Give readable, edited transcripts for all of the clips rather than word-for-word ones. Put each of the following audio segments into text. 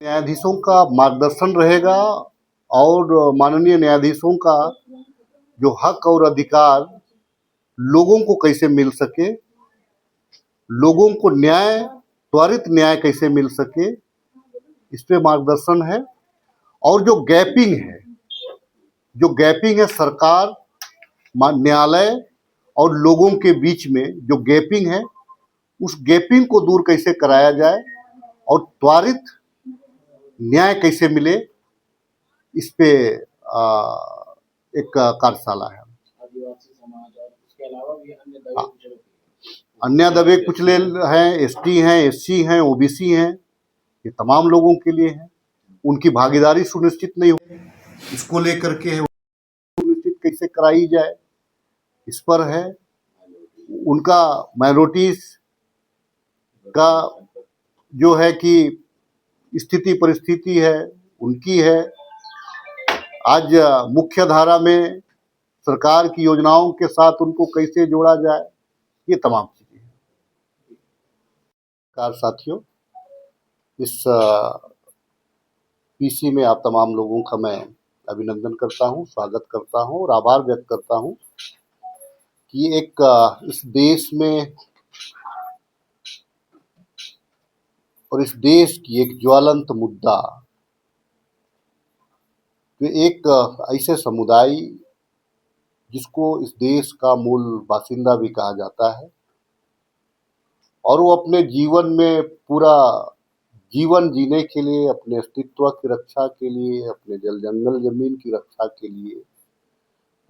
न्यायाधीशों का मार्गदर्शन रहेगा और माननीय न्यायाधीशों का जो हक और अधिकार लोगों को कैसे मिल सके, लोगों को त्वरित न्याय कैसे मिल सके, इस पे मार्गदर्शन है। और जो गैपिंग है सरकार, न्यायालय और लोगों के बीच में जो गैपिंग है, उस गैपिंग को दूर कैसे कराया जाए और त्वरित न्याय कैसे मिले, इस पे एक कार्यशाला है। आदिवासी समाज और उसके अलावा भी अन्य दबे कुचले हैं, एसटी हैं, एससी हैं, ओबीसी हैं, ये तमाम लोगों के लिए है। उनकी भागीदारी सुनिश्चित नहीं हो, इसको लेकर के है, सुनिश्चित कैसे कराई जाए, इस पर है। उनका माइनॉरिटीज का जो है कि स्थिति परिस्थिति है, उनकी है। आज मुख्य धारा में सरकार की योजनाओं के साथ उनको कैसे जोड़ा जाए, ये तमाम चीजें हैं। साथियों, इस पीसी में आप तमाम लोगों का मैं अभिनंदन करता हूं, स्वागत करता हूं और आभार व्यक्त करता हूं कि इस देश में और इस देश की एक ज्वलंत मुद्दा, तो एक ऐसे समुदाय जिसको इस देश का मूल बासिंदा भी कहा जाता है और वो अपने जीवन में पूरा जीवन जीने के लिए, अपने अस्तित्व की रक्षा के लिए, अपने जल जंगल जमीन की रक्षा के लिए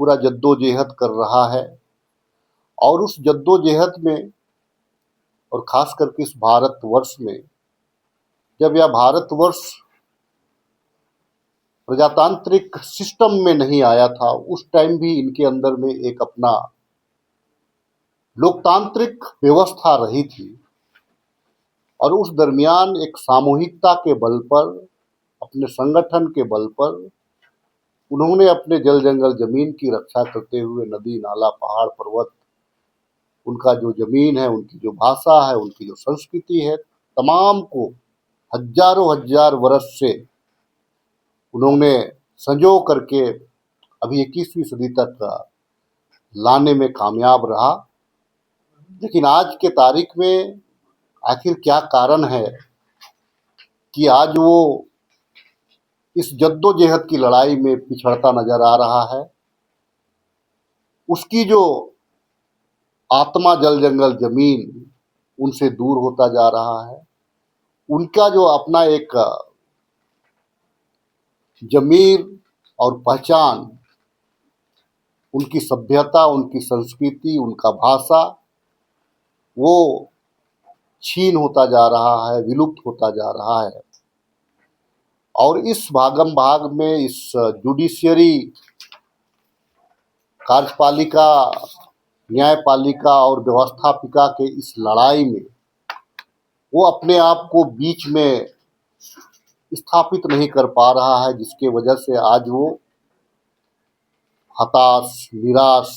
पूरा जद्दोजहद कर रहा है। और उस जद्दोजहद में और खास करके इस भारतवर्ष में, जब यह भारतवर्ष प्रजातांत्रिक सिस्टम में नहीं आया था, उस टाइम भी इनके अंदर में एक अपना लोकतांत्रिक व्यवस्था रही थी। और उस दरमियान एक सामूहिकता के बल पर, अपने संगठन के बल पर उन्होंने अपने जल जंगल जमीन की रक्षा करते हुए नदी नाला पहाड़ पर्वत, उनका जो जमीन है, उनकी जो भाषा है, उनकी जो संस्कृति है, तमाम को हजारों हजार वर्ष से उन्होंने संजो करके अभी 21वीं सदी तक लाने में कामयाब रहा। लेकिन आज के तारीख में आखिर क्या कारण है कि आज वो इस जद्दोजहद की लड़ाई में पिछड़ता नजर आ रहा है। उसकी जो आत्मा जल जंगल जमीन उनसे दूर होता जा रहा है। उनका जो अपना एक जमीर और पहचान, उनकी सभ्यता, उनकी संस्कृति, उनका भाषा, वो छीन होता जा रहा है, विलुप्त होता जा रहा है। और इस भागम भाग में इस जुडिशियरी, कार्यपालिका, न्यायपालिका और व्यवस्थापिका के इस लड़ाई में वो अपने आप को बीच में स्थापित नहीं कर पा रहा है, जिसके वजह से आज वो हताश, निराश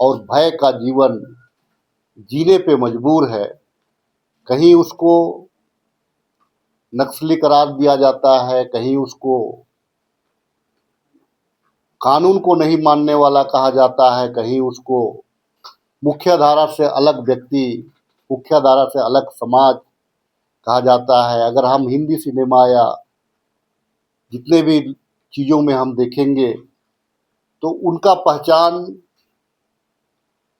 और भय का जीवन जीने पे मजबूर है। कहीं उसको नक्सली करार दिया जाता है, कहीं उसको कानून को नहीं मानने वाला कहा जाता है, कहीं उसको मुख्य धारा से अलग व्यक्ति, मुख्य धारा से अलग समाज कहा जाता है। अगर हम हिंदी सिनेमा या जितने भी चीज़ों में हम देखेंगे तो उनका पहचान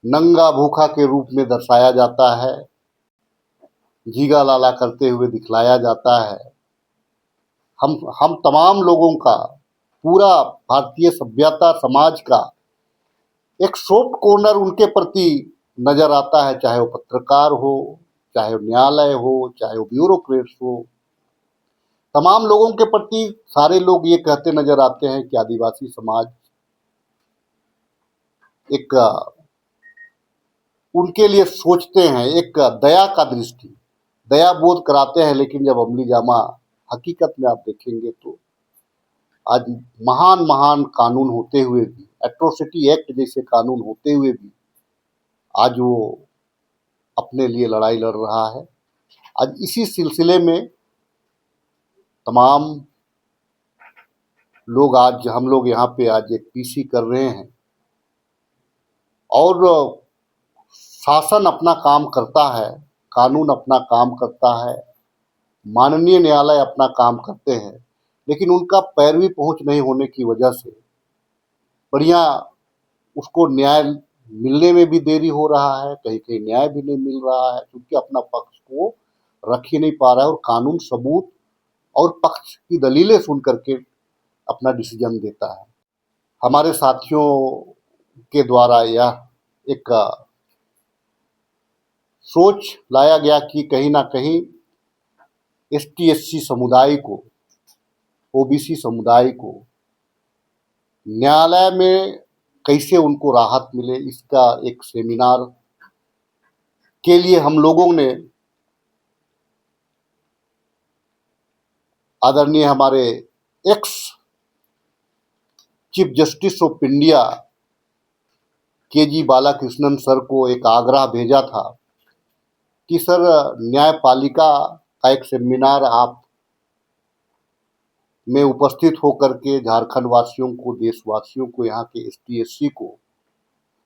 नंगा भूखा के रूप में दर्शाया जाता है, जीगा लाला करते हुए दिखलाया जाता है। हम तमाम लोगों का, पूरा भारतीय सभ्यता समाज का एक सॉफ्ट कॉर्नर उनके प्रति नजर आता है, चाहे वो पत्रकार हो, चाहे वो न्यायालय हो, चाहे वो ब्यूरोक्रेट्स हो। तमाम लोगों के प्रति सारे लोग ये कहते नजर आते हैं कि आदिवासी समाज एक उनके लिए सोचते हैं, एक दया का दृष्टि, दया बोध कराते हैं। लेकिन जब अमली जामा हकीकत में आप देखेंगे तो आज महान महान कानून होते हुए भी, एट्रोसिटी एक्ट जैसे कानून होते हुए भी आज वो अपने लिए लड़ाई लड़ रहा है। आज इसी सिलसिले में तमाम लोग आज हम लोग यहाँ पे आज एक पीसी कर रहे हैं और शासन अपना काम करता है, कानून अपना काम करता है, माननीय न्यायालय अपना काम करते हैं, लेकिन उनका पैरवी पहुंच नहीं होने की वजह से बढ़िया उसको न्याय मिलने में भी देरी हो रहा है, कहीं कहीं न्याय भी नहीं मिल रहा है, क्योंकि अपना पक्ष को रख ही नहीं पा रहा है और कानून सबूत और पक्ष की दलीलें सुन करके अपना डिसीजन देता है। हमारे साथियों के द्वारा यह एक सोच लाया गया कि कहीं ना कहीं ST/SC समुदाय को, OBC समुदाय को न्यायालय में कैसे उनको राहत मिले, इसका एक सेमिनार के लिए हम लोगों ने आदरणीय हमारे ex chief justice of India KG Balakrishnan sir को एक आग्रह भेजा था कि सर न्यायपालिका का एक सेमिनार आप में उपस्थित होकर के झारखंड वासियों को, देशवासियों को, यहाँ के ST/SC को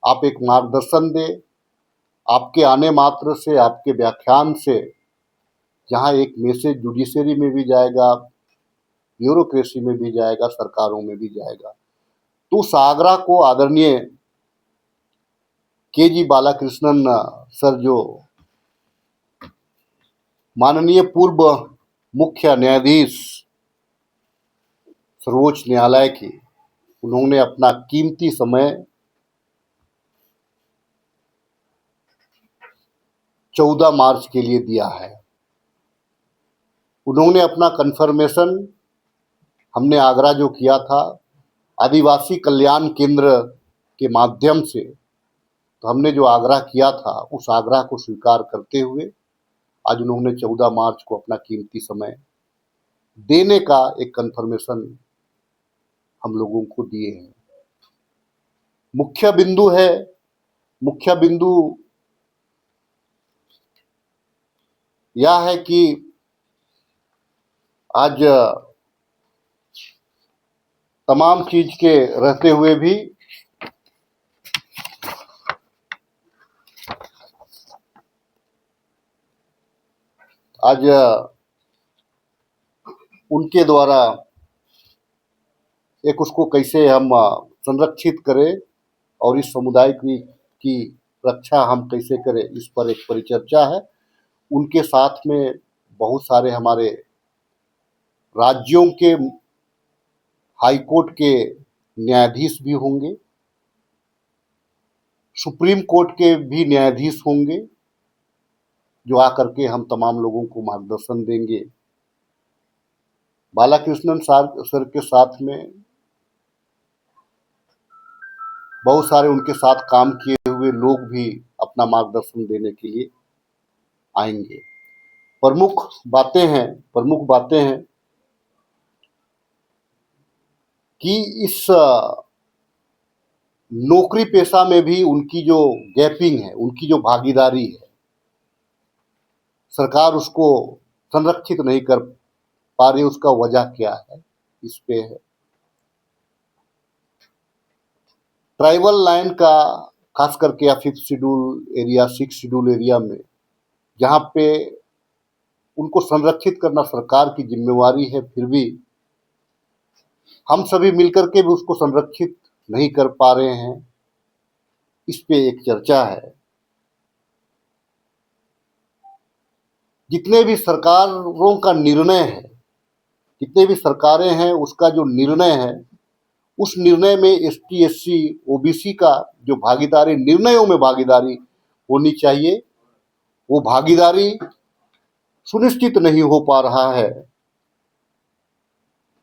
आप एक मार्गदर्शन दें। आपके आने मात्र से, आपके व्याख्यान से जहाँ एक मैसेज जुडिशरी में भी जाएगा, ब्यूरोक्रेसी में भी जाएगा, सरकारों में भी जाएगा, तो उस आग्रह को आदरणीय KG बालाकृष्णन सर, जो माननीय पूर्व मुख्य न्यायाधीश सर्वोच्च न्यायालय के, उन्होंने अपना कीमती समय 14 मार्च के लिए दिया है। उन्होंने अपना कन्फर्मेशन, हमने आग्रह जो किया था आदिवासी कल्याण केंद्र के माध्यम से, तो हमने जो आग्रह किया था उस आग्रह को स्वीकार करते हुए आज उन्होंने 14 मार्च को अपना कीमती समय देने का एक कन्फर्मेशन हम लोगों को दिए हैं। मुख्य बिंदु यह है कि आज तमाम चीज के रहते हुए भी आज उनके द्वारा एक उसको कैसे हम संरक्षित करें और इस समुदाय की रक्षा हम कैसे करें, इस पर एक परिचर्चा है। उनके साथ में बहुत सारे हमारे राज्यों के हाई कोर्ट के न्यायाधीश भी होंगे, सुप्रीम कोर्ट के भी न्यायाधीश होंगे, जो आकर के हम तमाम लोगों को मार्गदर्शन देंगे। बालाकृष्णन सर के साथ में बहुत सारे उनके साथ काम किए हुए लोग भी अपना मार्गदर्शन देने के लिए आएंगे। प्रमुख बातें हैं कि इस नौकरी पेशा में भी उनकी जो गैपिंग है, उनकी जो भागीदारी है, सरकार उसको संरक्षित नहीं कर पा रही, उसका वजह क्या है, इस पे है। ट्राइबल लैंड का खास करके या 5th schedule area, 6th schedule area में जहाँ पे उनको संरक्षित करना सरकार की जिम्मेवारी है, फिर भी हम सभी मिलकर के भी उसको संरक्षित नहीं कर पा रहे हैं, इस पे एक चर्चा है। जितने भी सरकारों का निर्णय है, जितने भी सरकारें हैं, उसका जो निर्णय है, उस निर्णय में ST/SC OBC का जो भागीदारी, निर्णयों में भागीदारी होनी चाहिए, वो भागीदारी सुनिश्चित नहीं हो पा रहा है।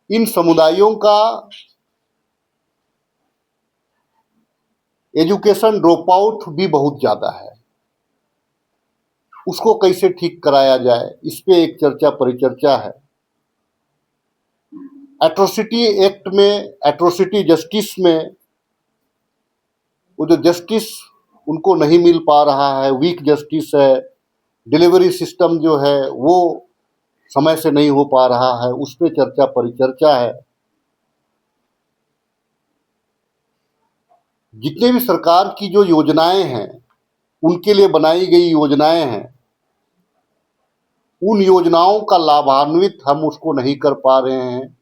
इन समुदायों का एजुकेशन ड्रॉप आउट भी बहुत ज्यादा है, उसको कैसे ठीक कराया जाए, इस पे एक परिचर्चा है। एट्रोसिटी एक्ट में, एट्रोसिटी जस्टिस में वो जो जस्टिस उनको नहीं मिल पा रहा है, वीक जस्टिस है, डिलीवरी सिस्टम जो है वो समय से नहीं हो पा रहा है, उस पे चर्चा परिचर्चा है। जितने भी सरकार की जो योजनाएं हैं, उनके लिए बनाई गई योजनाएं हैं, उन योजनाओं का लाभान्वित हम उसको नहीं कर पा रहे हैं।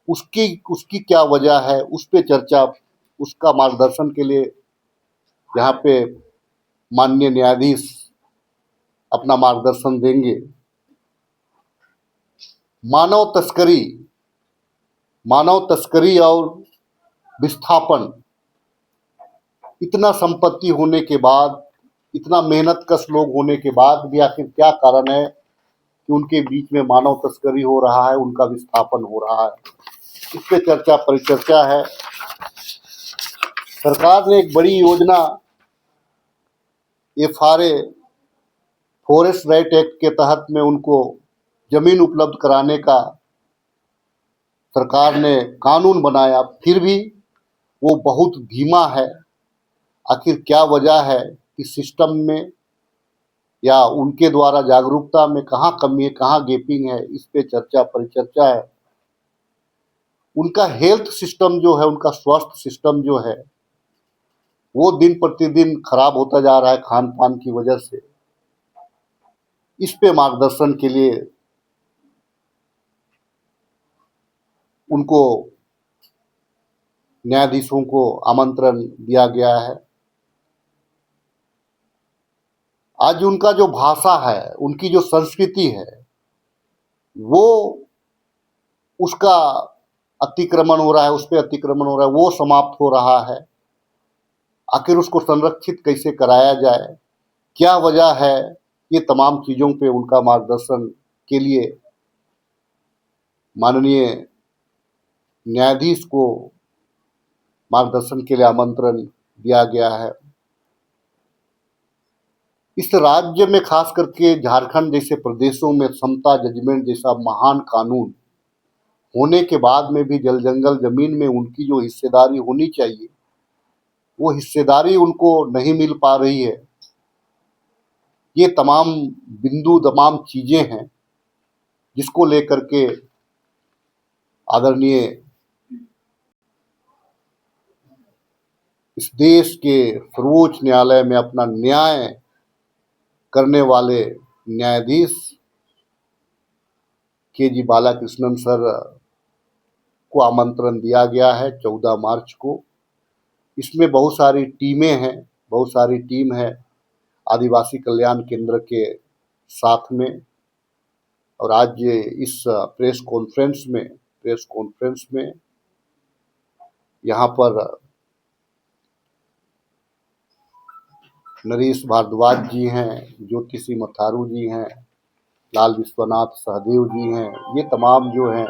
उसकी उसकी क्या वजह है, उस पे चर्चा, उसका मार्गदर्शन के लिए यहाँ पे माननीय न्यायाधीश अपना मार्गदर्शन देंगे। मानव तस्करी और विस्थापन, इतना संपत्ति होने के बाद, इतना मेहनतकश लोग होने के बाद भी आखिर क्या कारण है कि उनके बीच में मानव तस्करी हो रहा है, उनका विस्थापन हो रहा है। इस पे चर्चा परिचर्चा है। सरकार ने एक बड़ी योजना FRA फॉरेस्ट राइट एक्ट के तहत में उनको जमीन उपलब्ध कराने का सरकार ने कानून बनाया, फिर भी वो बहुत धीमा है। आखिर क्या वजह है कि सिस्टम में या उनके द्वारा जागरूकता में कहाँ कमी है, कहाँ गैपिंग है, इस पे चर्चा परिचर्चा है। उनका हेल्थ सिस्टम जो है, उनका स्वास्थ्य सिस्टम जो है, वो दिन प्रतिदिन खराब होता जा रहा है खान पान की वजह से। इस पे मार्गदर्शन के लिए उनको न्यायाधीशों को आमंत्रण दिया गया है। आज उनका जो भाषा है, उनकी जो संस्कृति है, वो उसका अतिक्रमण हो रहा है, उस पर अतिक्रमण हो रहा है, वो समाप्त हो रहा है। आखिर उसको संरक्षित कैसे कराया जाए, क्या वजह है, ये तमाम चीज़ों पे उनका मार्गदर्शन के लिए माननीय न्यायाधीश को मार्गदर्शन के लिए आमंत्रण दिया गया है। इस राज्य में खास करके झारखंड जैसे प्रदेशों में समता जजमेंट जैसा महान कानून होने के बाद में भी जल जंगल जमीन में उनकी जो हिस्सेदारी होनी चाहिए, वो हिस्सेदारी उनको नहीं मिल पा रही है। ये तमाम बिंदु, तमाम चीज़ें हैं जिसको लेकर के आदरणीय इस देश के सर्वोच्च न्यायालय में अपना न्याय करने वाले न्यायाधीश KG बालाकृष्णन सर को आमंत्रण दिया गया है 14 मार्च को। इसमें बहुत सारी टीमें हैं, बहुत सारी टीम है आदिवासी कल्याण केंद्र के साथ में। और आज इस प्रेस कॉन्फ्रेंस में यहाँ पर नरेश भारद्वाज जी हैं, ज्योतिषी मथारू जी हैं, लाल विश्वनाथ सहदेव जी हैं, ये तमाम जो हैं।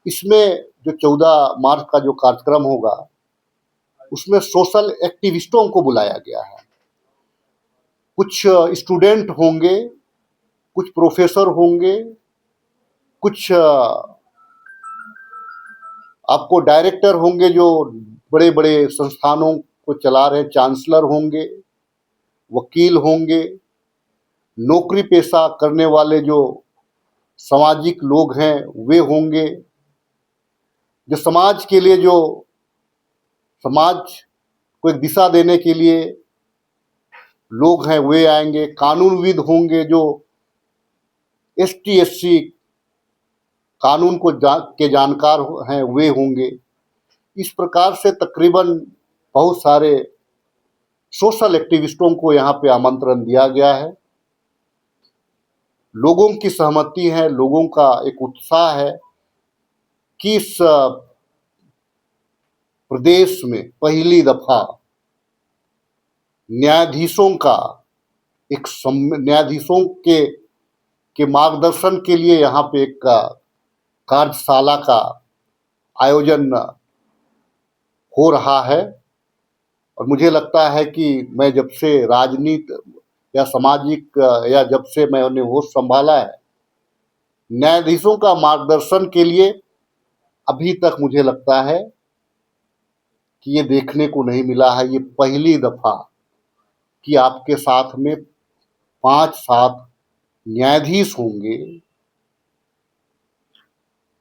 इसमें जो 14 मार्च का जो कार्यक्रम होगा, उसमें सोशल एक्टिविस्टों को बुलाया गया है। कुछ स्टूडेंट होंगे, कुछ प्रोफेसर होंगे, कुछ आपको डायरेक्टर होंगे जो बड़े बड़े संस्थानों को चला रहे, चांसलर होंगे, वकील होंगे, नौकरी पेशा करने वाले जो सामाजिक लोग हैं वे होंगे, जो समाज के लिए, जो समाज को एक दिशा देने के लिए लोग हैं वे आएंगे, कानूनविद होंगे, जो ST SC कानून को के जानकार हैं वे होंगे। इस प्रकार से तकरीबन बहुत सारे सोशल एक्टिविस्टों को यहाँ पे आमंत्रण दिया गया है। लोगों की सहमति है, लोगों का एक उत्साह है कि इस प्रदेश में पहली दफा न्यायाधीशों के मार्गदर्शन के लिए यहाँ पे एक कार्यशाला का आयोजन हो रहा है। और मुझे लगता है कि मैं जब से राजनीति या सामाजिक या जब से मैंने होश संभाला है, न्यायाधीशों का मार्गदर्शन के लिए अभी तक मुझे लगता है कि ये देखने को नहीं मिला है। ये पहली दफा कि आपके साथ में 5-7 न्यायाधीश होंगे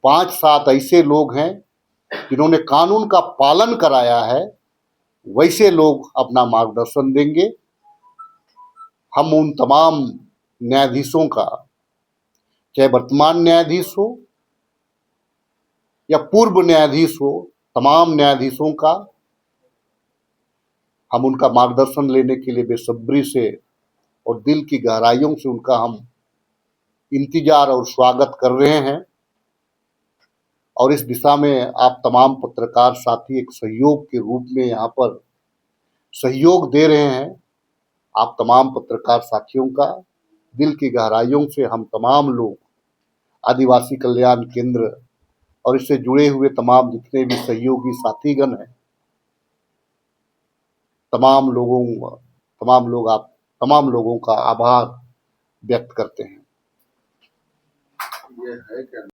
5-7 ऐसे लोग हैं जिन्होंने कानून का पालन कराया है, वैसे लोग अपना मार्गदर्शन देंगे। हम उन तमाम न्यायाधीशों का, चाहे वर्तमान न्यायाधीश हो या पूर्व न्यायाधीश हो, तमाम न्यायाधीशों का हम उनका मार्गदर्शन लेने के लिए बेसब्री से और दिल की गहराइयों से उनका हम इंतजार और स्वागत कर रहे हैं। और इस दिशा में आप तमाम पत्रकार साथी एक सहयोग के रूप में यहाँ पर सहयोग दे रहे हैं। आप तमाम पत्रकार साथियों का दिल की गहराइयों से हम तमाम लोग, आदिवासी कल्याण केंद्र और इससे जुड़े हुए तमाम जितने भी सहयोगी साथीगण हैं, तमाम लोगों का आभार व्यक्त करते हैं।